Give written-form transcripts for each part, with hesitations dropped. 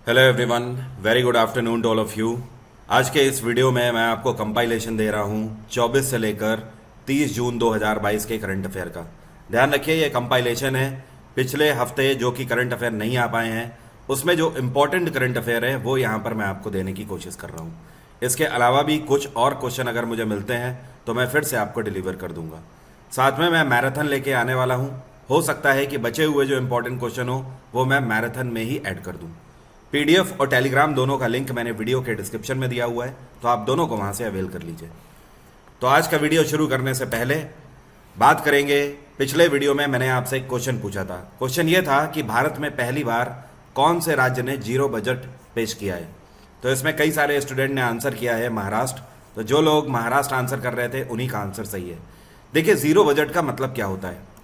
Hello everyone, very good afternoon to all of you. आज के इस वीडियो में मैं आपको कंपाइलेशन दे रहा हूँ 24 से लेकर 30 जून 2022 के करंट अफेयर का। ध्यान रखिए, ये कंपाइलेशन है पिछले हफ्ते जो कि करंट अफेयर नहीं आ पाए हैं, उसमें जो इम्पोर्टेंट करंट अफेयर है वो यहाँ पर मैं आपको देने की कोशिश कर रहा हूँ। इसके अलावा भी कुछ और क्वेश्चन अगर मुझे मिलते हैं तो मैं फिर से आपको डिलीवर कर दूंगा। साथ में मैं मैराथन लेके आने वाला हूँ। हो सकता है कि बचे हुए जो इंपॉर्टेंट क्वेश्चन हो वो मैं मैराथन में ही ऐड कर दूँ। पीडीएफ और टेलीग्राम दोनों का लिंक मैंने वीडियो के डिस्क्रिप्शन में दिया हुआ है, तो आप दोनों को वहां से अवेल कर लीजिए। तो आज का वीडियो शुरू करने से पहले बात करेंगे, पिछले वीडियो में मैंने आपसे एक क्वेश्चन पूछा था। क्वेश्चन ये था कि भारत में पहली बार कौन से राज्य ने जीरो बजट पेश किया है। तो इसमें कई सारे स्टूडेंट ने आंसर किया है महाराष्ट्र। तो जो लोग महाराष्ट्र आंसर कर रहे थे उन्हीं का आंसर सही है। देखिए, जीरो बजट का मतलब क्या होता है?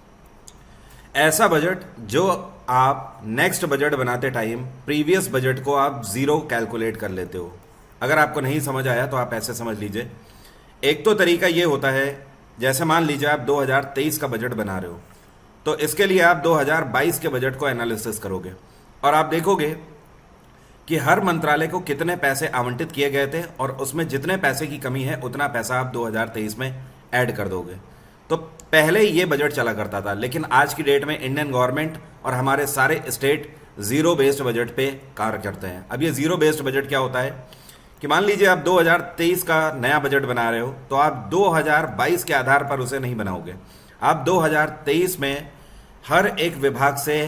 ऐसा बजट जो आप नेक्स्ट बजट बनाते टाइम प्रीवियस बजट को आप जीरो कैलकुलेट कर लेते हो। अगर आपको नहीं समझ आया तो आप ऐसे समझ लीजिए। एक तो तरीका ये होता है, जैसे मान लीजिए आप 2023 का बजट बना रहे हो, तो इसके लिए आप 2022 के बजट को एनालिसिस करोगे और आप देखोगे कि हर मंत्रालय को कितने पैसे आवंटित किए गए थे और उसमें जितने पैसे की कमी है उतना पैसा आप 2023 में ऐड कर दोगे। तो पहले ये बजट चला करता था, लेकिन आज की डेट में इंडियन गवर्नमेंट और हमारे सारे स्टेट जीरो बेस्ड बजट पे कार्य करते हैं। अब ये जीरो बेस्ड बजट क्या होता है कि मान लीजिए आप 2023 का नया बजट बना रहे हो, तो आप 2022 के आधार पर उसे नहीं बनाओगे। आप 2023 में हर एक विभाग से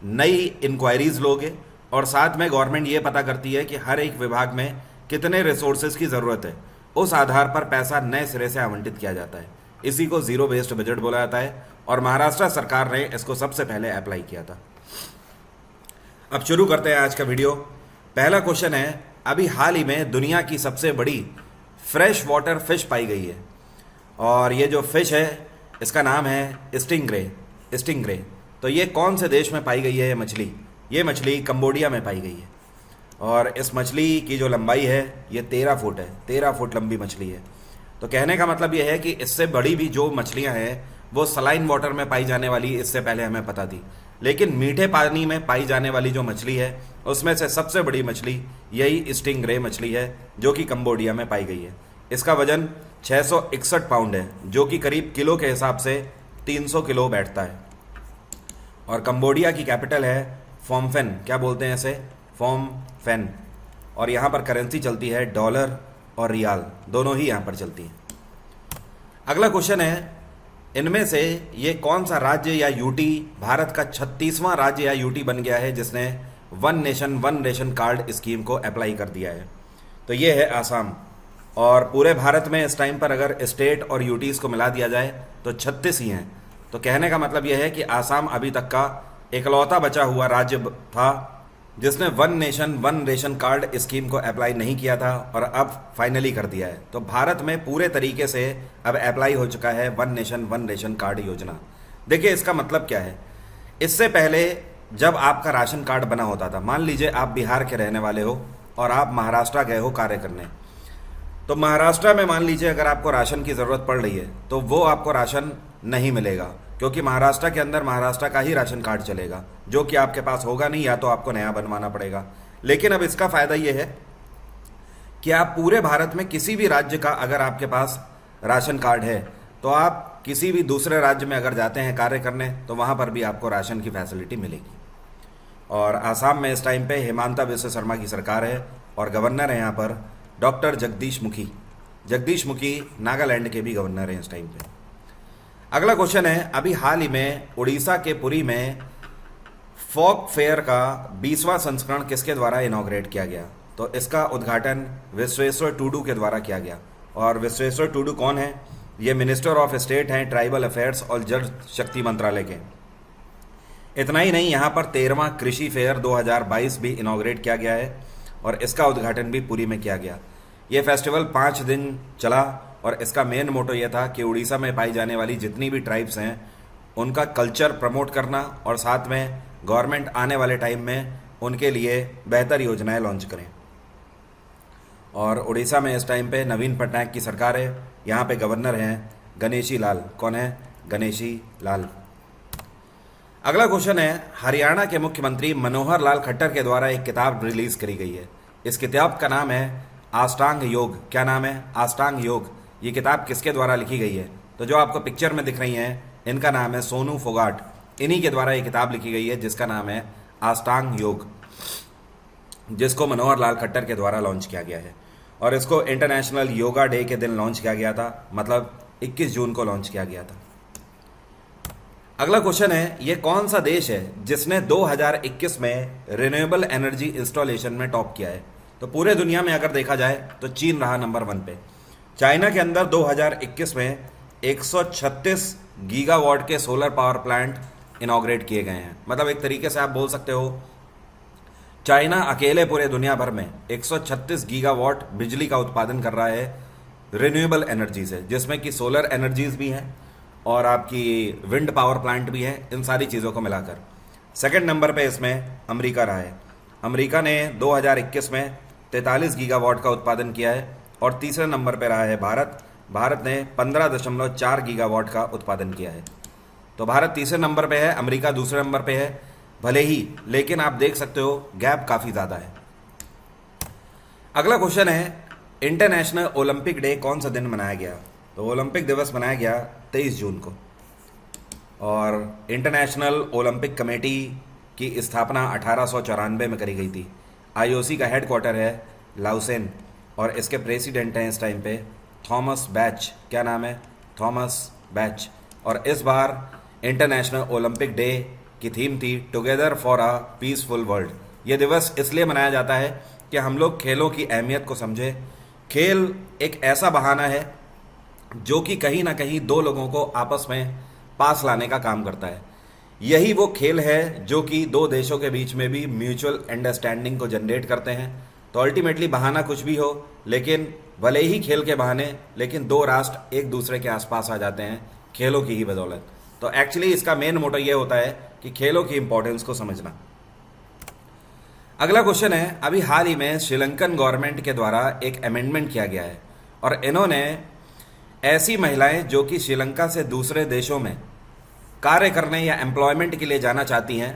नई इंक्वायरीज लोगे और साथ में गवर्नमेंट ये पता करती है कि हर एक विभाग में कितने रिसोर्सेज की ज़रूरत है। उस आधार पर पैसा नए सिरे से आवंटित किया जाता है। इसी को जीरो बेस्ड बजट बोला जाता है और महाराष्ट्र सरकार ने इसको सबसे पहले अप्लाई किया था। अब शुरू करते हैं आज का वीडियो। पहला क्वेश्चन है, अभी हाल ही में दुनिया की सबसे बड़ी फ्रेश वाटर फिश पाई गई है और ये जो फिश है इसका नाम है स्टिंगरे। तो ये कौन से देश में पाई गई है? ये मछली कंबोडिया में पाई गई है और इस मछली की जो लंबाई है ये 13 फुट है। 13 फुट लंबी मछली है। तो कहने का मतलब यह है कि इससे बड़ी भी जो मछलियां हैं वो सलाइन वाटर में पाई जाने वाली इससे पहले हमें पता थी, लेकिन मीठे पानी में पाई जाने वाली जो मछली है उसमें से सबसे बड़ी मछली यही स्टिंगरे मछली है जो कि कंबोडिया में पाई गई है। इसका वजन 661 पाउंड है, जो कि करीब किलो के हिसाब से 300 किलो बैठता है। और कंबोडिया की कैपिटल है फोमफेन। क्या बोलते हैं इसे? फोमफेन। और यहाँ पर करेंसी चलती है डॉलर और रियाल, दोनों ही यहाँ पर चलती हैं। अगला क्वेश्चन है, इनमें से ये कौन सा राज्य या यूटी भारत का 36वां राज्य या यूटी बन गया है जिसने one nation one ration card scheme को अप्लाई कर दिया है? तो ये है आसाम। और पूरे भारत में इस टाइम पर अगर स्टेट और यूटीज को मिला दिया जाए तो 36 ही हैं। तो कहने का मतलब यह है कि आसाम अभी तक का इकलौता बचा हुआ राज्य था जिसने one nation one ration card scheme को अप्लाई नहीं किया था और अब फाइनली कर दिया है। तो भारत में पूरे तरीके से अब अप्लाई हो चुका है one nation one ration card योजना। देखिए, इसका मतलब क्या है? इससे पहले जब आपका राशन कार्ड बना होता था, मान लीजिए आप बिहार के रहने वाले हो और आप महाराष्ट्र गए हो कार्य करने, तो महाराष्ट्र में मान लीजिए अगर आपको राशन की ज़रूरत पड़ रही है तो वो आपको राशन नहीं मिलेगा, क्योंकि महाराष्ट्र के अंदर महाराष्ट्र का ही राशन कार्ड चलेगा, जो कि आपके पास होगा नहीं, या तो आपको नया बनवाना पड़ेगा। लेकिन अब इसका फ़ायदा ये है कि आप पूरे भारत में किसी भी राज्य का अगर आपके पास राशन कार्ड है तो आप किसी भी दूसरे राज्य में अगर जाते हैं कार्य करने तो वहाँ पर भी आपको राशन की फैसिलिटी मिलेगी। और आसाम में इस टाइम पे हिमांता बिस्वा शर्मा की सरकार है और गवर्नर है यहाँ पर डॉक्टर जगदीश मुखी नागालैंड के भी गवर्नर हैं इस टाइम पे। अगला क्वेश्चन है, अभी हाल ही में उड़ीसा के पुरी में फोक फेयर का 20वां संस्करण किसके द्वारा इनॉग्रेट किया गया? तो इसका उद्घाटन विश्वेश्वर टूडू के द्वारा किया गया। और विश्वेश्वर टूडू कौन है? ये मिनिस्टर ऑफ स्टेट हैं ट्राइबल अफेयर्स और जल शक्ति मंत्रालय के। इतना ही नहीं, यहाँ पर 13वां कृषि फेयर 2022 भी इनॉग्रेट किया गया है और इसका उद्घाटन भी पुरी में किया गया। ये फेस्टिवल 5 दिन चला और इसका मेन मोटो ये था कि उड़ीसा में पाई जाने वाली जितनी भी ट्राइब्स हैं उनका कल्चर प्रमोट करना और साथ में गवर्नमेंट आने वाले टाइम में उनके लिए बेहतर योजनाएं लॉन्च करें। और उड़ीसा में इस टाइम पे नवीन पटनायक की सरकार है। यहाँ पे गवर्नर हैं गणेशी लाल। कौन है? गणेशी लाल। अगला क्वेश्चन है, हरियाणा के मुख्यमंत्री मनोहर लाल खट्टर के द्वारा एक किताब रिलीज करी गई है। इस किताब का नाम है अष्टांग योग। क्या नाम है? अष्टांग योग। ये किताब किसके द्वारा लिखी गई है? तो जो आपको पिक्चर में दिख रही हैं, इनका नाम है सोनू फोगाट। इन्हीं के द्वारा ये किताब लिखी गई है जिसका नाम है अष्टांग योग, जिसको मनोहर लाल खट्टर के द्वारा लॉन्च किया गया है। और इसको इंटरनेशनल योगा डे के दिन लॉन्च किया गया था, मतलब 21 जून को लॉन्च किया गया था। अगला क्वेश्चन है, ये कौन सा देश है जिसने 2021 में रिन्यूएबल एनर्जी इंस्टॉलेशन में टॉप किया है? तो पूरे दुनिया में अगर देखा जाए तो चीन रहा नंबर 1 पे। चाइना के अंदर 2021 में 136 गीगावाट के सोलर पावर प्लांट इनॉग्रेट किए गए हैं। मतलब एक तरीके से आप बोल सकते हो चाइना अकेले पूरे दुनिया भर में 136 गीगावाट बिजली का उत्पादन कर रहा है रिन्यूएबल एनर्जी से, जिसमें कि सोलर एनर्जीज भी हैं और आपकी विंड पावर प्लांट भी है, इन सारी चीज़ों को मिलाकर। सेकंड नंबर पे इसमें अमेरिका रहा है। अमेरिका ने 2021 में 43 गीगावाट का उत्पादन किया है। और तीसरे नंबर पे रहा है भारत। भारत ने 15.4 गीगावाट का उत्पादन किया है। तो भारत तीसरे नंबर पे है, अमेरिका दूसरे नंबर पे है, भले ही, लेकिन आप देख सकते हो गैप काफ़ी ज़्यादा है। अगला क्वेश्चन है, इंटरनेशनल ओलंपिक डे कौन सा दिन मनाया गया? तो ओलंपिक दिवस मनाया गया 23 जून को। और इंटरनेशनल ओलंपिक कमेटी की स्थापना 1894 में करी गई थी। आईओसी का हेडक्वार्टर है लाउसेन और इसके प्रेसिडेंट हैं इस टाइम पे थॉमस बैच। क्या नाम है? Thomas batch. और इस बार इंटरनेशनल ओलंपिक डे की थीम थी together for a peaceful world. ये दिवस इसलिए मनाया जाता है कि हम लोग खेलों की अहमियत को समझें। खेल एक ऐसा बहाना है जो कि कहीं ना कहीं दो लोगों को आपस में पास लाने का काम करता है। यही वो खेल है जो कि दो देशों के बीच में भी म्यूचुअल अंडरस्टैंडिंग को जनरेट करते हैं। तो अल्टीमेटली बहाना कुछ भी हो, लेकिन भले ही खेल के बहाने, लेकिन दो राष्ट्र एक दूसरे के आसपास आ जाते हैं खेलों की ही बदौलत। तो एक्चुअली इसका मेन मोटो ये होता है कि खेलों की इंपॉर्टेंस को समझना। अगला क्वेश्चन है, अभी हाल ही में श्रीलंकन गवर्नमेंट के द्वारा एक अमेंडमेंट किया गया है और इन्होंने ऐसी महिलाएं जो कि श्रीलंका से दूसरे देशों में कार्य करने या एम्प्लॉयमेंट के लिए जाना चाहती हैं,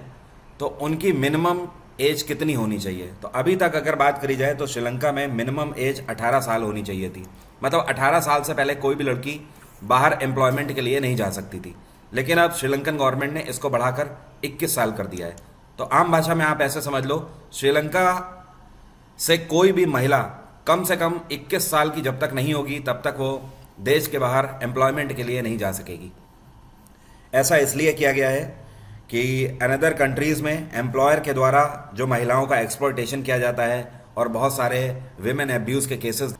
तो उनकी मिनिमम एज कितनी होनी चाहिए? तो अभी तक अगर बात करी जाए तो श्रीलंका में मिनिमम एज 18 साल होनी चाहिए थी। मतलब 18 साल से पहले कोई भी लड़की बाहर एम्प्लॉयमेंट के लिए नहीं जा सकती थी। लेकिन अब श्रीलंकन गवर्नमेंट ने इसको बढ़ाकर 21 साल कर दिया है। तो आम भाषा में आप ऐसे समझ लो, श्रीलंका से कोई भी महिला कम से कम 21 साल की जब तक नहीं होगी तब तक वो देश के बाहर एम्प्लॉयमेंट के लिए नहीं जा सकेगी। ऐसा इसलिए किया गया है कि अनदर कंट्रीज़ में एम्प्लॉयर के द्वारा जो महिलाओं का एक्सप्लॉयटेशन किया जाता है और बहुत सारे विमेन एब्यूज़ के केसेस।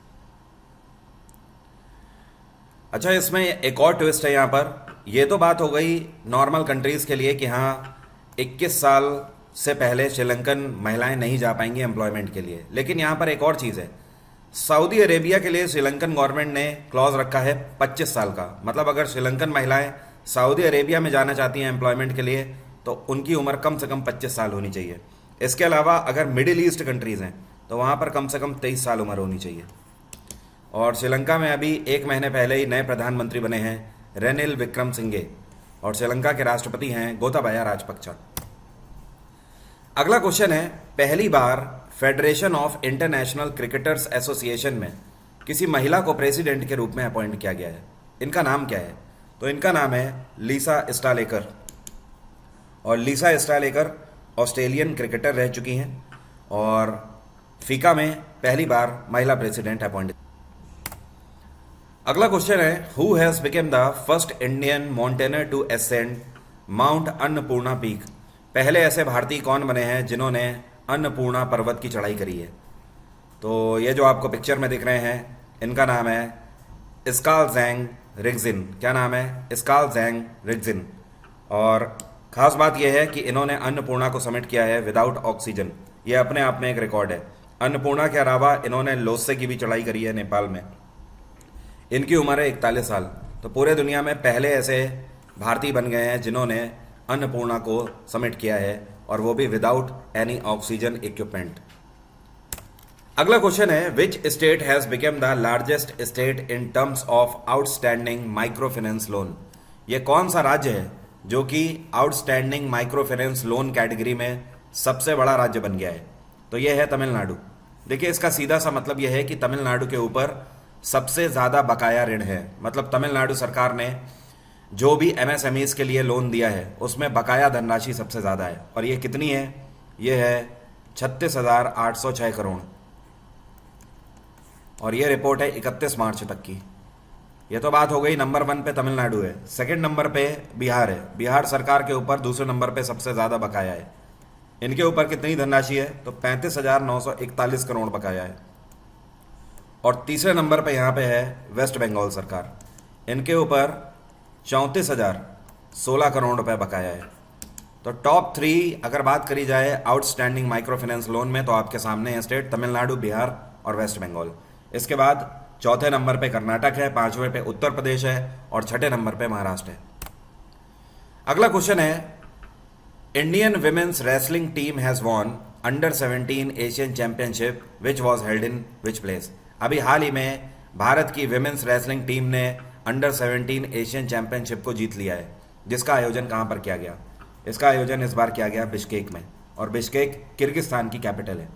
अच्छा, इसमें एक और ट्विस्ट है यहाँ पर। ये तो बात हो गई नॉर्मल कंट्रीज़ के लिए कि हाँ 21 साल से पहले श्रीलंकन महिलाएं नहीं जा पाएंगी एम्प्लॉयमेंट के लिए। लेकिन यहाँ पर एक और चीज़ है, सऊदी अरेबिया के लिए श्रीलंकन गवर्नमेंट ने क्लॉज रखा है 25 साल का। मतलब अगर श्रीलंकन महिलाएं सऊदी अरेबिया में जाना चाहती हैं एम्प्लॉयमेंट के लिए तो उनकी उम्र कम से कम 25 साल होनी चाहिए। इसके अलावा अगर मिडिल ईस्ट कंट्रीज़ हैं तो वहाँ पर कम से कम 23 साल उम्र होनी चाहिए। और श्रीलंका में अभी 1 महीने पहले ही नए प्रधानमंत्री बने हैं रेनिल विक्रमसिंघे और श्रीलंका के राष्ट्रपति हैं गोताबाया राजपक्षा। अगला क्वेश्चन है, पहली बार federation of international cricketers association में किसी महिला को प्रेसिडेंट के रूप में अपॉइंट किया गया है। इनका नाम क्या है? तो इनका नाम है लीसा स्टालेकर। और लीसा स्टालेकर ऑस्ट्रेलियन क्रिकेटर रह चुकी हैं और फीका में पहली बार महिला प्रेसिडेंट अपॉइंट। अगला क्वेश्चन है, who has become the first Indian mountaineer to ascend mount Annapurna peak? पहले ऐसे भारतीय कौन बने हैं जिन्होंने अन्नपूर्णा पर्वत की चढ़ाई करी है? तो ये जो आपको पिक्चर में दिख रहे हैं, इनका नाम है स्कालजेंग रिग्जिन। क्या नाम है? स्कालजेंग रिग्जिन। और ख़ास बात यह है कि इन्होंने अन्नपूर्णा को समिट किया है विदाउट ऑक्सीजन। ये अपने आप में एक रिकॉर्ड है। अन्नपूर्णा के अलावा इन्होंने लोस्से की भी चढ़ाई करी है नेपाल में। इनकी उम्र है 41 साल। तो पूरे दुनिया में पहले ऐसे भारतीय बन गए हैं जिन्होंने अन्नपूर्णा को समिट किया है और वो भी विदाउट एनी ऑक्सीजन इक्विपमेंट। अगला क्वेश्चन है, which state has become the largest state in terms of outstanding micro finance loan? ये कौन सा राज्य है जो कि outstanding micro finance loan category में सबसे बड़ा राज्य बन गया है। तो यह है तमिलनाडु। देखिए, इसका सीधा सा मतलब यह है कि तमिलनाडु के ऊपर सबसे ज़्यादा बकाया ऋण है। मतलब तमिलनाडु सरकार ने जो भी एमएसएमईज के लिए लोन दिया है उसमें बकाया धनराशि सबसे ज़्यादा है। और ये कितनी है? ये है 36,806 करोड़। और ये रिपोर्ट है 31 मार्च तक की। ये तो बात हो गई, नंबर 1 पे तमिलनाडु है। सेकंड नंबर पे बिहार है। बिहार सरकार के ऊपर दूसरे नंबर पे सबसे ज़्यादा बकाया है। इनके ऊपर कितनी धनराशि है? तो 35,941 करोड़ बकाया है। और तीसरे नंबर पे यहाँ पे है वेस्ट बंगाल सरकार। इनके ऊपर 34,016 करोड़ रुपए बकाया है। तो टॉप 3 अगर बात करी जाए आउटस्टैंडिंग माइक्रो फाइनेंस लोन में, तो आपके सामने है स्टेट तमिलनाडु, बिहार और वेस्ट बंगाल। इसके बाद चौथे नंबर पे कर्नाटक है, पांचवें पे उत्तर प्रदेश है और छठे नंबर पे महाराष्ट्र है। अगला क्वेश्चन है, Indian women's wrestling team has won under 17 Asian championship which was held in which place. अभी हाल ही में भारत की विमेन्स रेसलिंग टीम ने अंडर 17 एशियन चैंपियनशिप को जीत लिया है, जिसका आयोजन कहाँ पर किया गया? इसका आयोजन इस बार किया गया बिश्केक में, और बिश्केक किर्गिस्तान की कैपिटल है।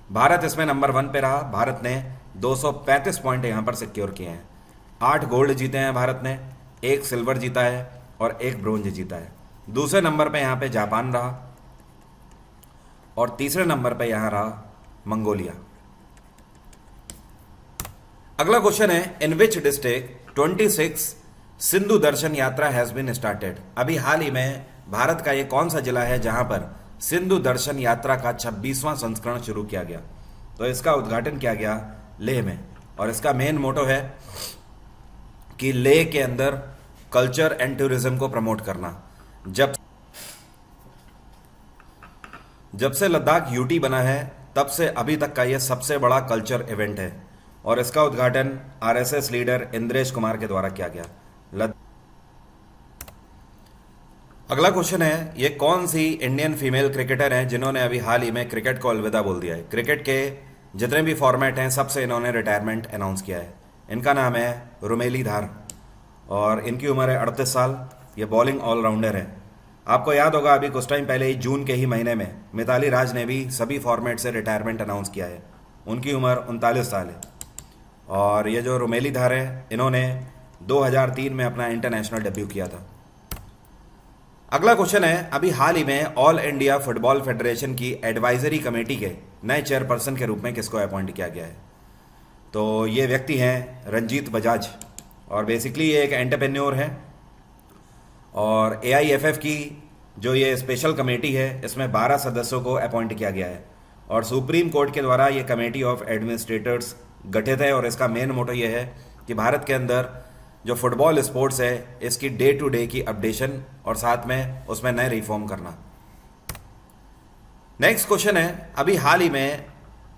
भारत इसमें नंबर 1 पे रहा। भारत ने 235 पॉइंट यहाँ पर सिक्योर किए हैं। 8 गोल्ड जीते हैं भारत ने, 1 सिल्वर जीता है और 1 ब्रोंज जीता है। दूसरे नंबर पे यहाँ पे जापान रहा और तीसरे नंबर पे यहाँ रहा मंगोलिया। अगला क्वेश्चन है, इन विच डिस्ट्रिक्ट 26 सिंधु दर्शन यात्रा हैज बीन स्टार्टेड। अभी हाल ही में भारत का ये कौन सा जिला है जहां पर सिंधु दर्शन यात्रा का 26वां संस्करण शुरू किया गया? तो इसका उद्घाटन किया गया लेह में, और इसका मेन मोटो है कि लेह के अंदर कल्चर एंड टूरिज्म को प्रमोट करना। जब से लद्दाख यूटी बना है तब से अभी तक का यह सबसे बड़ा कल्चर इवेंट है, और इसका उद्घाटन आरएसएस लीडर इंद्रेश कुमार के द्वारा किया गया। अगला क्वेश्चन है, ये कौन सी इंडियन फीमेल क्रिकेटर हैं जिन्होंने अभी हाल ही में क्रिकेट को अलविदा बोल दिया है? क्रिकेट के जितने भी फॉर्मेट हैं सबसे इन्होंने रिटायरमेंट अनाउंस किया है। इनका नाम है रुमेली धार और इनकी उम्र है 38 साल। ये बॉलिंग ऑलराउंडर है। आपको याद होगा अभी कुछ टाइम पहले ही जून के ही महीने में मिताली राज ने भी सभी फॉर्मेट से रिटायरमेंट अनाउंस किया है। उनकी उम्र 39 साल है। और ये जो रुमेली धार है, इन्होंने 2003 में अपना इंटरनेशनल डेब्यू किया था। अगला क्वेश्चन है, अभी हाल ही में ऑल इंडिया फुटबॉल फेडरेशन की एडवाइजरी कमेटी के नए चेयरपर्सन के रूप में किसको अपॉइंट किया गया है? तो ये व्यक्ति हैं रंजीत बजाज, और बेसिकली ये एक एंटरप्रेन्योर है। और AIFF की जो ये स्पेशल कमेटी है इसमें 12 सदस्यों को अपॉइंट किया गया है, और सुप्रीम कोर्ट के द्वारा ये कमेटी ऑफ एडमिनिस्ट्रेटर्स गठित है। और इसका मेन मोटो ये है कि भारत के अंदर जो फुटबॉल स्पोर्ट्स है इसकी डे टू डे की अपडेशन और साथ में उसमें नए रिफॉर्म करना। नेक्स्ट क्वेश्चन है, अभी हाल ही में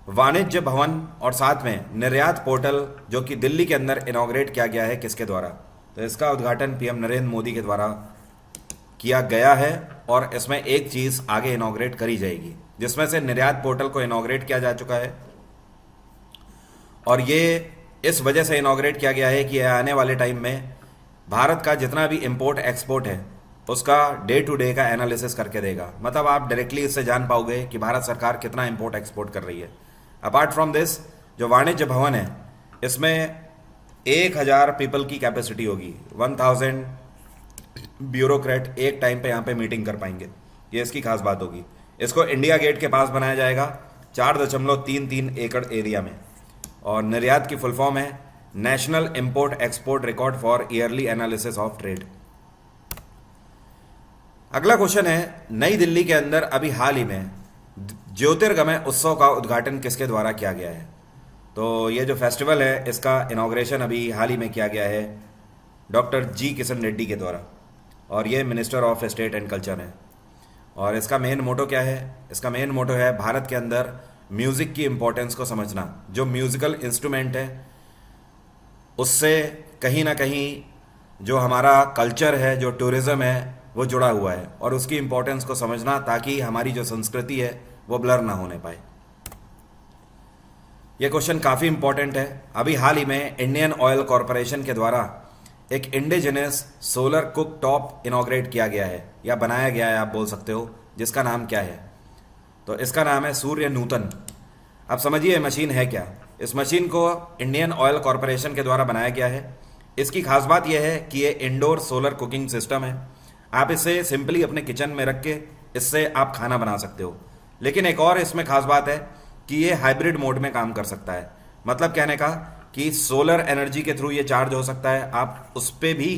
वाणिज्य भवन और साथ में निर्यात पोर्टल जो कि दिल्ली के अंदर इनॉग्रेट किया गया है, किसके द्वारा? तो इसका उद्घाटन PM नरेंद्र मोदी के द्वारा किया गया है, और इसमें एक चीज आगे इनॉग्रेट करी जाएगी, जिसमें से निर्यात पोर्टल को इनॉग्रेट किया जा चुका है। और ये इस वजह से इनॉग्रेट किया गया है कि आने वाले टाइम में भारत का जितना भी इंपोर्ट एक्सपोर्ट है उसका डे टू डे का एनालिसिस करके देगा। मतलब आप डायरेक्टली इससे जान पाओगे कि भारत सरकार कितना इंपोर्ट एक्सपोर्ट कर रही है। अपार्ट फ्रॉम दिस, जो वाणिज्य भवन है इसमें 1000 पीपल की कैपेसिटी होगी। 1000 ब्यूरोक्रेट एक टाइम पे यहाँ पे मीटिंग कर पाएंगे। ये इसकी खास बात होगी। इसको इंडिया गेट के पास बनाया जाएगा 4.33 एकड़ एरिया में। और निर्यात की फुल फॉर्म है national import export record for yearly analysis of trade. अगला क्वेश्चन है, नई दिल्ली के अंदर अभी हाल ही में ज्योतिर्गमय उत्सव का उद्घाटन किसके द्वारा किया गया है? तो ये जो फेस्टिवल है इसका इनॉग्रेशन अभी हाल ही में किया गया है डॉक्टर G किशन रेड्डी के द्वारा, और ये minister of state and culture है। और इसका मेन मोटो क्या है? इसका मेन मोटो है भारत के अंदर म्यूजिक की इंपॉर्टेंस को समझना। जो म्यूजिकल इंस्ट्रूमेंट है उससे कहीं ना कहीं जो हमारा कल्चर है, जो टूरिज्म है, वो जुड़ा हुआ है, और उसकी इंपॉर्टेंस को समझना ताकि हमारी जो संस्कृति है वो ब्लर ना होने पाए। यह क्वेश्चन काफ़ी इंपॉर्टेंट है। अभी हाल ही में इंडियन ऑयल कॉरपोरेशन के द्वारा एक indigenous solar cook top inaugurate किया गया है या बनाया गया है, आप बोल सकते हो, जिसका नाम क्या है? तो इसका नाम है सूर्य नूतन। अब समझिए मशीन है क्या। इस मशीन को इंडियन ऑयल कॉरपोरेशन के द्वारा बनाया गया है। इसकी खास बात यह है कि ये इंडोर सोलर कुकिंग सिस्टम है। आप इसे सिंपली अपने किचन में रख के इससे आप खाना बना सकते हो। लेकिन एक और इसमें खास बात है कि ये हाइब्रिड मोड में काम कर सकता है। मतलब कहने का कि सोलर एनर्जी के थ्रू ये चार्ज हो सकता है, आप उस पर भी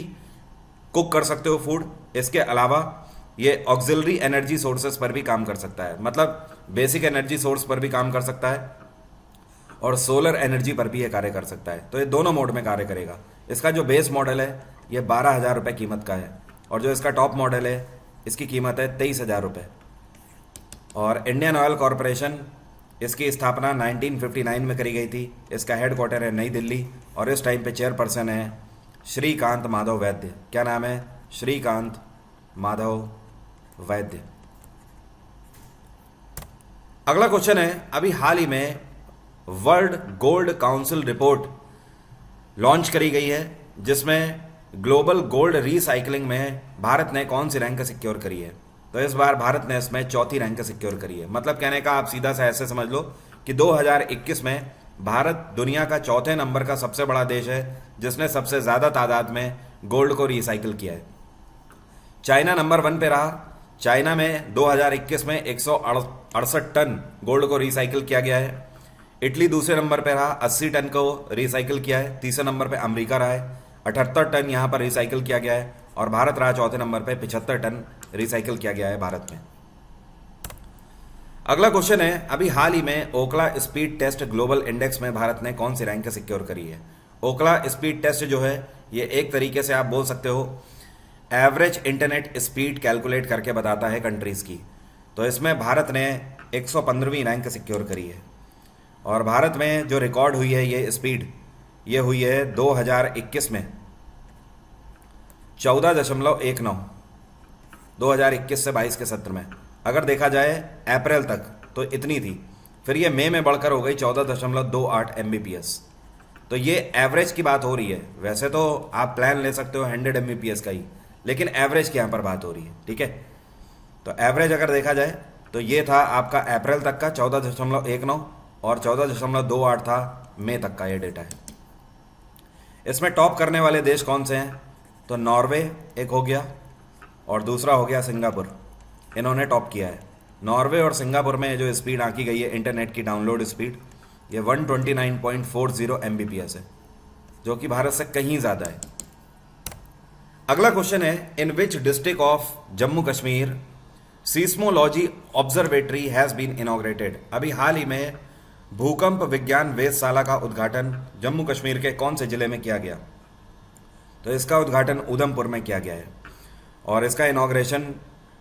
कुक कर सकते हो फूड। इसके अलावा ये ऑक्सिलरी एनर्जी सोर्सेस पर भी काम कर सकता है, मतलब बेसिक एनर्जी सोर्स पर भी काम कर सकता है और सोलर एनर्जी पर भी ये कार्य कर सकता है। तो ये दोनों मोड में कार्य करेगा। इसका जो बेस मॉडल है ये 12,000 रुपये कीमत का है और जो इसका टॉप मॉडल है इसकी कीमत है 23,000 रुपये। और इंडियन ऑयल कॉरपोरेशन, इसकी स्थापना 1959 में करी गई थी। इसका हेडक्वार्टर है नई दिल्ली और इस टाइम पे चेयरपर्सन है श्रीकांत माधव वैद्य। क्या नाम है? श्रीकांत माधव वैद्य। अगला क्वेश्चन है, अभी हाल ही में world gold council report launch करी गई है जिसमें ग्लोबल गोल्ड रिसाइकलिंग में भारत ने कौन सी रैंक सिक्योर करी है? तो इस बार भारत ने इसमें चौथी रैंक सिक्योर करी है। मतलब कहने का आप सीधा सा ऐसे समझ लो कि 2021 में भारत दुनिया का चौथे नंबर का सबसे बड़ा देश है जिसने सबसे ज़्यादा तादाद में गोल्ड को रिसाइकिल किया है। चाइना नंबर 1 पे रहा। चाइना में 2021 में 168 टन गोल्ड को रिसाइकिल किया गया है। इटली दूसरे नंबर पे रहा, 80 टन को रिसाइकिल किया है। तीसरे नंबर पे अमेरिका रहा है, 78 टन यहाँ पर रिसाइकिल किया गया है। और भारत रहा चौथे नंबर पे, 75 टन रिसाइकिल किया गया है भारत में। अगला क्वेश्चन है, अभी हाल ही में Ookla speed test global index में भारत ने कौन सी रैंक सिक्योर करी है? ओखला स्पीड टेस्ट जो है ये एक तरीके से आप बोल सकते हो एवरेज इंटरनेट स्पीड कैलकुलेट करके बताता है कंट्रीज की। तो इसमें भारत ने 115वीं रैंक सिक्योर करी है। और भारत में जो रिकॉर्ड हुई है ये स्पीड, ये हुई है 2021 में 14.19, 2021 से 22 के सत्र में। अगर देखा जाए अप्रैल तक तो इतनी थी, फिर ये मई में बढ़कर हो गई 14.28 Mbps। तो ये एवरेज की बात हो रही है। वैसे तो आप प्लान ले सकते हो 100 Mbps का ही, लेकिन एवरेज की यहाँ पर बात हो रही है, ठीक है। तो एवरेज अगर देखा जाए तो ये था आपका अप्रैल तक का 14.19 और 14.28 था मई तक का, ये डेटा है। इसमें टॉप करने वाले देश कौन से हैं? तो नॉर्वे एक हो गया और दूसरा हो गया सिंगापुर। इन्होंने टॉप किया है। नॉर्वे और सिंगापुर में जो स्पीड आंकी गई है इंटरनेट की डाउनलोड स्पीड, ये 129.40 Mbps है, जो कि भारत से कहीं ज़्यादा है। अगला क्वेश्चन है, in which district of Jammu Kashmir seismology observatory has been inaugurated? अभी हाल ही में भूकंप विज्ञान वेधशाला का उद्घाटन जम्मू कश्मीर के कौन से जिले में किया गया? तो इसका उद्घाटन उधमपुर में किया गया है और इसका इनॉग्रेशन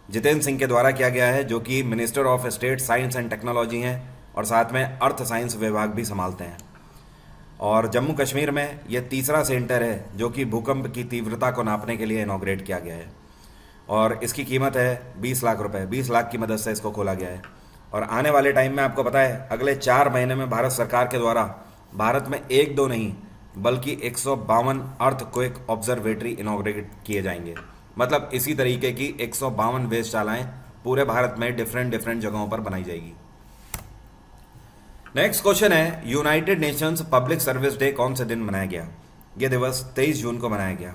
जितेंद्र सिंह के द्वारा किया गया है, जो कि minister of state science and technology हैं और साथ में अर्थ साइंस विभाग भी संभालते हैं। और जम्मू कश्मीर में यह तीसरा सेंटर है जो कि भूकंप की तीव्रता को नापने के लिए इनॉग्रेट किया गया है और इसकी कीमत है 20 लाख रुपए। 20 लाख की मदद से इसको खोला गया है। और आने वाले टाइम में आपको पता है अगले 4 महीने में भारत सरकार के द्वारा भारत में 1-2 नहीं बल्कि 152 अर्थक्वेक ऑब्जर्वेटरी इनॉग्रेट किए जाएंगे। मतलब इसी तरीके की 152 वेधशालाएं पूरे भारत में डिफरेंट जगहों पर बनाई जाएगी। नेक्स्ट क्वेश्चन है, United Nations public service day कौन से दिन मनाया गया? यह दिवस 23 जून को मनाया गया।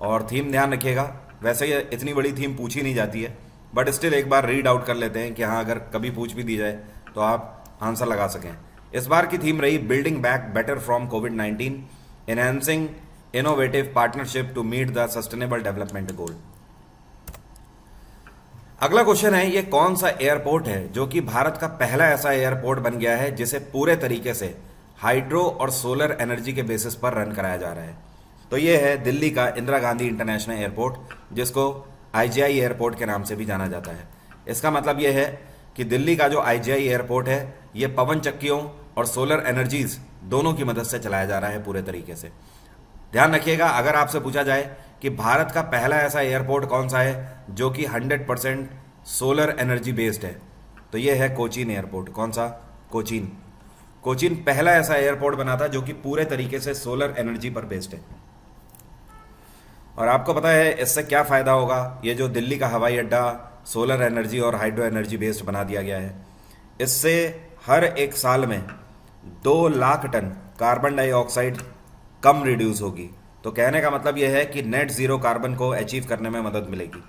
और थीम ध्यान रखिएगा, वैसे ये इतनी बड़ी थीम पूछी नहीं जाती है, बट स्टिल एक बार रीड आउट कर लेते हैं कि हाँ अगर कभी पूछ भी दी जाए तो आप आंसर लगा सकें। इस बार की थीम रही बिल्डिंग बैक बेटर फ्रॉम कोविड-19, enhancing innovative partnership to meet the sustainable development goal. अगला क्वेश्चन है, ये कौन सा एयरपोर्ट है जो कि भारत का पहला ऐसा एयरपोर्ट बन गया है जिसे पूरे तरीके से हाइड्रो और सोलर एनर्जी के बेसिस पर रन कराया जा रहा है? तो ये है दिल्ली का इंदिरा गांधी इंटरनेशनल एयरपोर्ट, जिसको IGI एयरपोर्ट के नाम से भी जाना जाता है। इसका मतलब ये है कि दिल्ली का जो IGI एयरपोर्ट है ये पवन चक्कियों और सोलर एनर्जीज दोनों की मदद से चलाया जा रहा है पूरे तरीके से। ध्यान रखिएगा, अगर आपसे पूछा जाए कि भारत का पहला ऐसा एयरपोर्ट कौन सा है जो कि 100% सोलर एनर्जी बेस्ड है, तो ये है कोचीन एयरपोर्ट। कौन सा? कोचीन। कोचीन पहला ऐसा एयरपोर्ट बना था जो कि पूरे तरीके से सोलर एनर्जी पर बेस्ड है। और आपको पता है इससे क्या फ़ायदा होगा? ये जो दिल्ली का हवाई अड्डा सोलर एनर्जी और हाइड्रो एनर्जी बेस्ड बना दिया गया है, इससे हर एक साल में 2 लाख टन कार्बन डाइऑक्साइड कम रिड्यूस होगी। तो कहने का मतलब यह है कि नेट ज़ीरो कार्बन को अचीव करने में मदद मिलेगी।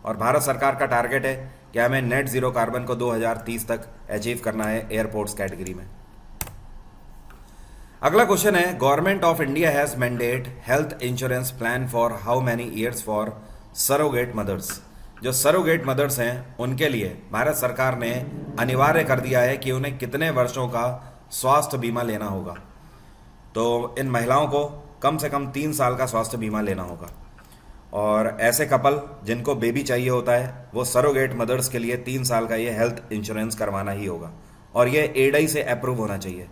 और भारत सरकार का टारगेट है कि हमें नेट ज़ीरो कार्बन को 2030 तक अचीव करना है एयरपोर्ट्स कैटेगरी में। अगला क्वेश्चन है, government of India has mandate health insurance plan for how many years for surrogate mothers. जो सरोगेट मदर्स हैं उनके लिए भारत सरकार ने अनिवार्य कर दिया है कि उन्हें कितने वर्षों का स्वास्थ्य बीमा लेना होगा। तो इन महिलाओं को कम से कम 3 साल का स्वास्थ्य बीमा लेना होगा। और ऐसे कपल जिनको बेबी चाहिए होता है वो सरोगेट मदर्स के लिए 3 साल का ये हेल्थ इंश्योरेंस करवाना ही होगा। और ये एडई से अप्रूव होना चाहिए।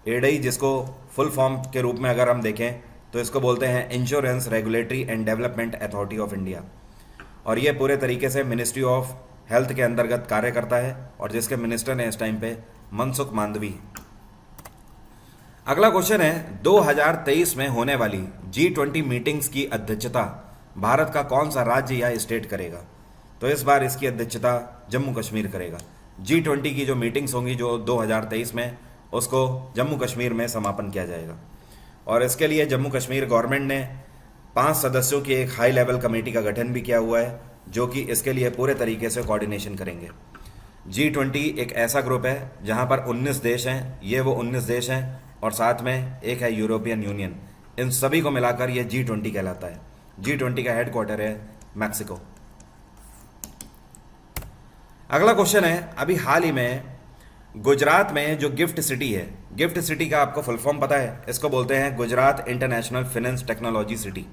एडई, जिसको फुल फॉर्म के रूप में अगर हम देखें तो इसको बोलते हैं insurance regulatory and development authority of India. और ये पूरे तरीके से मिनिस्ट्री ऑफ हेल्थ के अंतर्गत कार्य करता है और जिसके मिनिस्टर हैं इस टाइम पे मनसुख मांडवी। अगला क्वेश्चन है, 2023 में होने वाली G20 मीटिंग्स की अध्यक्षता भारत का कौन सा राज्य या स्टेट करेगा? तो इस बार इसकी अध्यक्षता जम्मू कश्मीर करेगा। G20 की जो मीटिंग्स होंगी जो 2023 में, उसको जम्मू कश्मीर में समापन किया जाएगा। और इसके लिए जम्मू कश्मीर गवर्नमेंट ने 5 सदस्यों की एक हाई लेवल कमेटी का गठन भी किया हुआ है जो कि इसके लिए पूरे तरीके से कोऑर्डिनेशन करेंगे। G20 एक ऐसा ग्रुप है जहां पर 19 देश हैं, ये वो 19 देश हैं और साथ में एक है यूरोपियन यूनियन। इन सभी को मिलाकर ये G20 कहलाता है। G20 का हेडक्वार्टर है मैक्सिको। अगला क्वेश्चन है, अभी हाल ही में गुजरात में जो गिफ्ट सिटी है, गिफ्ट सिटी का आपको फुल फॉर्म पता है? इसको बोलते हैं Gujarat international finance technology city.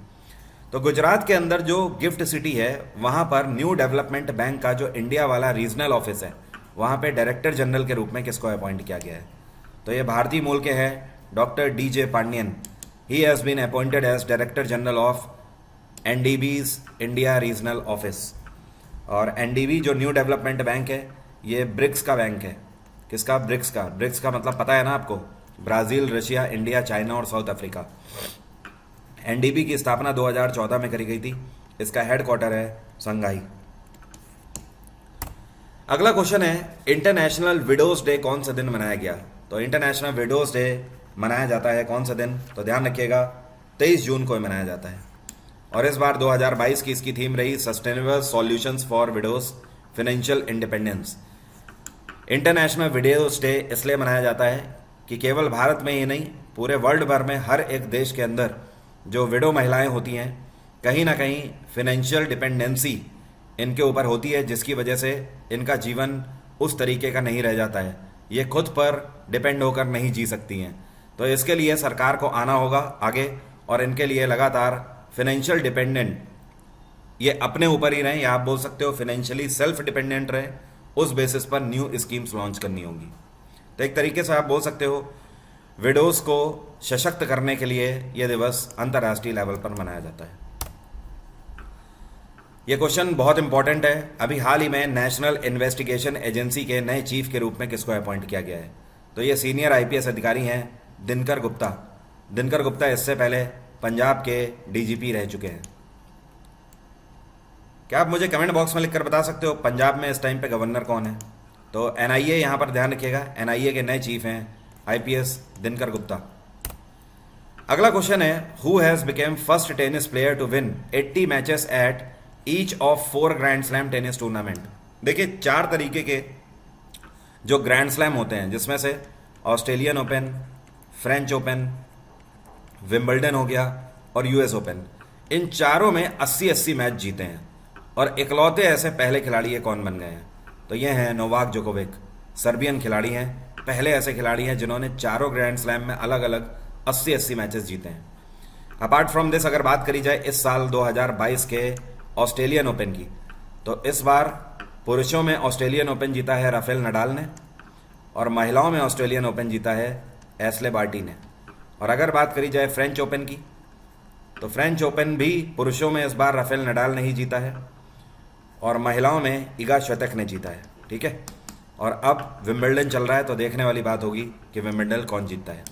तो गुजरात के अंदर जो गिफ्ट सिटी है वहाँ पर न्यू डेवलपमेंट बैंक का जो इंडिया वाला रीजनल ऑफिस है, वहाँ पे डायरेक्टर जनरल के रूप में किसको अपॉइंट किया गया है? तो ये भारतीय मूल के हैं doctor DJ Pandian. He has been appointed as director general of NDB's India regional office. और NDB जो न्यू डेवलपमेंट बैंक है, ये ब्रिक्स का बैंक है। किसका? ब्रिक्स का। ब्रिक्स का मतलब पता है ना आपको? ब्राज़ील, रशिया, इंडिया, चाइना और साउथ अफ्रीका। NDB की स्थापना 2014 में करी गई थी। इसका हेडक्वार्टर है संघाई। अगला क्वेश्चन है, इंटरनेशनल विडोज डे कौन सा दिन मनाया गया? तो इंटरनेशनल विडोज डे मनाया जाता है कौन सा दिन? तो ध्यान रखिएगा, 23 जून को मनाया जाता है। और इस बार 2022 की इसकी थीम रही sustainable solutions for widows financial independence. International widows day इसलिए मनाया जाता है कि केवल भारत में ही नहीं, पूरे वर्ल्ड भर में हर एक देश के अंदर जो विडो महिलाएं होती हैं, कहीं ना कहीं फिनेंशियल डिपेंडेंसी इनके ऊपर होती है, जिसकी वजह से इनका जीवन उस तरीके का नहीं रह जाता है। ये खुद पर डिपेंड होकर नहीं जी सकती हैं। तो इसके लिए सरकार को आना होगा आगे और इनके लिए लगातार फिनेंशियल डिपेंडेंट, ये अपने ऊपर ही रहें या आप बोल सकते हो फिनेंशियली सेल्फ डिपेंडेंट रहें, उस बेसिस पर न्यू स्कीम्स लॉन्च करनी होगी। तो एक तरीके से आप बोल सकते हो विडोज को सशक्त करने के लिए यह दिवस अंतर्राष्ट्रीय लेवल पर मनाया जाता है। यह क्वेश्चन बहुत इंपॉर्टेंट है। अभी हाल ही में नेशनल इन्वेस्टिगेशन एजेंसी के नए चीफ के रूप में किसको अपॉइंट किया गया है? तो ये सीनियर IPS अधिकारी हैं दिनकर गुप्ता। दिनकर गुप्ता इससे पहले पंजाब के DGP रह चुके हैं। क्या आप मुझे कमेंट बॉक्स में लिखकर बता सकते हो पंजाब में इस टाइम पे गवर्नर कौन है? तो NIA यहाँ पर ध्यान रखिएगा, NIA के नए चीफ हैं IPS दिनकर गुप्ता। अगला क्वेश्चन है, who has become first tennis player to win 80 matches at each of 4 grand slam tennis tournament? देखिए 4 तरीके के जो ग्रैंड स्लैम होते हैं, जिसमें से Australian open, French open, Wimbledon हो गया और US ओपन। इन चारों में 80-80 मैच जीते हैं और इकलौते ऐसे पहले खिलाड़ी ये कौन बन गए हैं? तो ये हैं नोवाक जोकोविक, सर्बियन खिलाड़ी हैं, पहले ऐसे खिलाड़ी हैं जिन्होंने चारों ग्रैंड स्लैम में अलग अलग 80-80 मैचेस जीते हैं। अपार्ट फ्रॉम दिस अगर बात करी जाए इस साल 2022 के ऑस्ट्रेलियन ओपन की, तो इस बार पुरुषों में ऑस्ट्रेलियन ओपन जीता है राफेल नडाल ने और महिलाओं में ऑस्ट्रेलियन ओपन जीता है एस्ले बार्टी ने। और अगर बात करी जाए फ्रेंच ओपन की, तो फ्रेंच ओपन भी पुरुषों में इस बार राफेल नडाल ने ही जीता है और महिलाओं में इगा श्वेतेक ने जीता है। ठीक है, और अब विंबलडन चल रहा है तो देखने वाली बात होगी कि विंबलडन कौन जीतता है।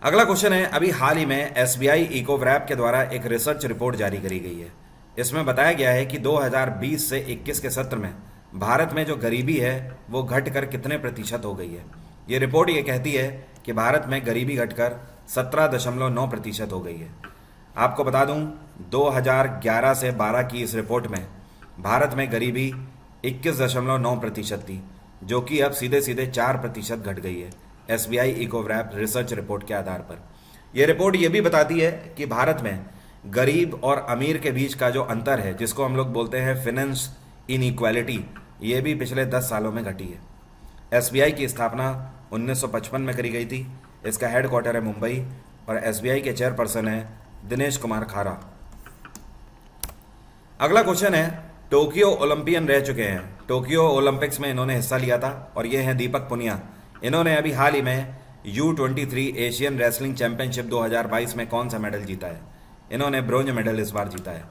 अगला क्वेश्चन है, अभी हाल ही में एसबीआई इकोवैप के द्वारा एक रिसर्च रिपोर्ट जारी करी गई है। इसमें बताया गया है कि 2020 से 21 के सत्र में भारत में जो गरीबी है वो घटकर कितने प्रतिशत हो गई है। ये रिपोर्ट ये कहती है कि भारत में गरीबी घटकर 17.9% हो गई है। आपको बता दूं 2011 से 12 की इस रिपोर्ट में भारत में गरीबी 21.9% थी, जो कि अब सीधे सीधे 4% घट गई है एसबीआई इकोवैप रिसर्च रिपोर्ट के आधार पर। यह रिपोर्ट ये भी बताती है कि भारत में गरीब और अमीर के बीच का जो अंतर है, जिसको हम लोग बोलते हैं फिनेंस इनइक्वालिटी, ये भी पिछले 10 सालों में घटी है। एसबीआई की स्थापना 1955 में करी गई थी। इसका हेडक्वार्टर है मुंबई और एसबीआई के चेयरपर्सन है दिनेश कुमार खारा। अगला क्वेश्चन है, टोक्यो ओलंपियन रह चुके हैं, टोक्यो ओलंपिक्स में इन्होंने हिस्सा लिया था और ये हैं दीपक पुनिया। इन्होंने अभी हाल ही में U23 एशियन रेसलिंग चैंपियनशिप 2022 में कौन सा मेडल जीता है। इन्होंने ब्रोंज मेडल इस बार जीता है।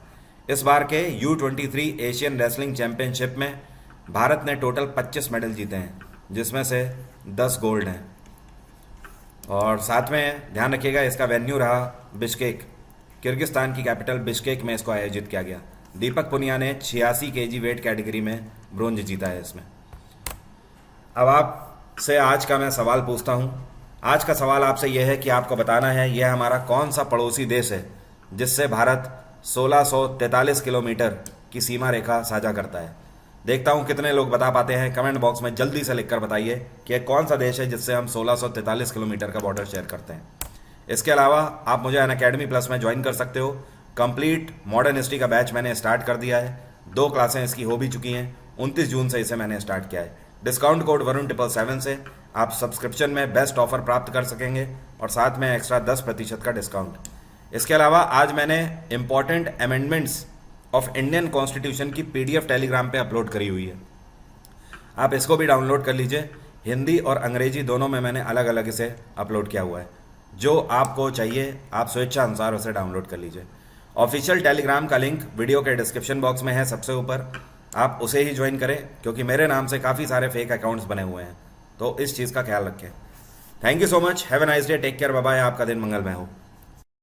इस बार के U23 एशियन रेसलिंग चैंपियनशिप में भारत ने टोटल 25 मेडल जीते हैं, जिसमें से 10 गोल्ड हैं। और साथ में ध्यान रखिएगा इसका वेन्यू रहा बिश्केक, किर्गिस्तान की कैपिटल बिश्केक में इसको आयोजित किया गया। दीपक पुनिया ने 86 केजी वेट कैटेगरी में ब्रोंज जीता है इसमें। अब आपसे आज का मैं सवाल पूछता हूं। आज का सवाल आपसे यह है कि आपको बताना है यह हमारा कौन सा पड़ोसी देश है जिससे भारत 1643 किलोमीटर की सीमा रेखा साझा करता है। देखता हूं कितने लोग बता पाते हैं। कमेंट बॉक्स में जल्दी से लिखकर बताइए कि कौन सा देश है जिससे हम 1643 किलोमीटर का बॉर्डर शेयर करते हैं। इसके अलावा आप मुझे अनअकैडमी प्लस में ज्वाइन कर सकते हो। कंप्लीट मॉडर्न हिस्ट्री का बैच मैंने स्टार्ट कर दिया है। 2 क्लासें इसकी हो भी चुकी हैं। 29 जून से इसे मैंने स्टार्ट किया है। डिस्काउंट कोड वरुण777 से आप सब्सक्रिप्शन में बेस्ट ऑफर प्राप्त कर सकेंगे और साथ में एक्स्ट्रा 10% का डिस्काउंट। इसके अलावा आज मैंने important amendments of Indian constitution की PDF टेलीग्राम पे अपलोड करी हुई है। आप इसको भी डाउनलोड कर लीजिए। हिंदी और अंग्रेजी दोनों में मैंने अलग अलग इसे अपलोड किया हुआ है। जो आपको चाहिए आप स्वेच्छा अनुसार उसे डाउनलोड कर लीजिए। ऑफिशियल टेलीग्राम का लिंक वीडियो के डिस्क्रिप्शन बॉक्स में है सबसे ऊपर। आप उसे ही ज्वाइन करें क्योंकि मेरे नाम से काफ़ी सारे फेक अकाउंट्स बने हुए हैं, तो इस चीज़ का ख्याल रखें। Thank you so much. Have a nice day. Take care. Bye bye. आपका दिन मंगलमय हो।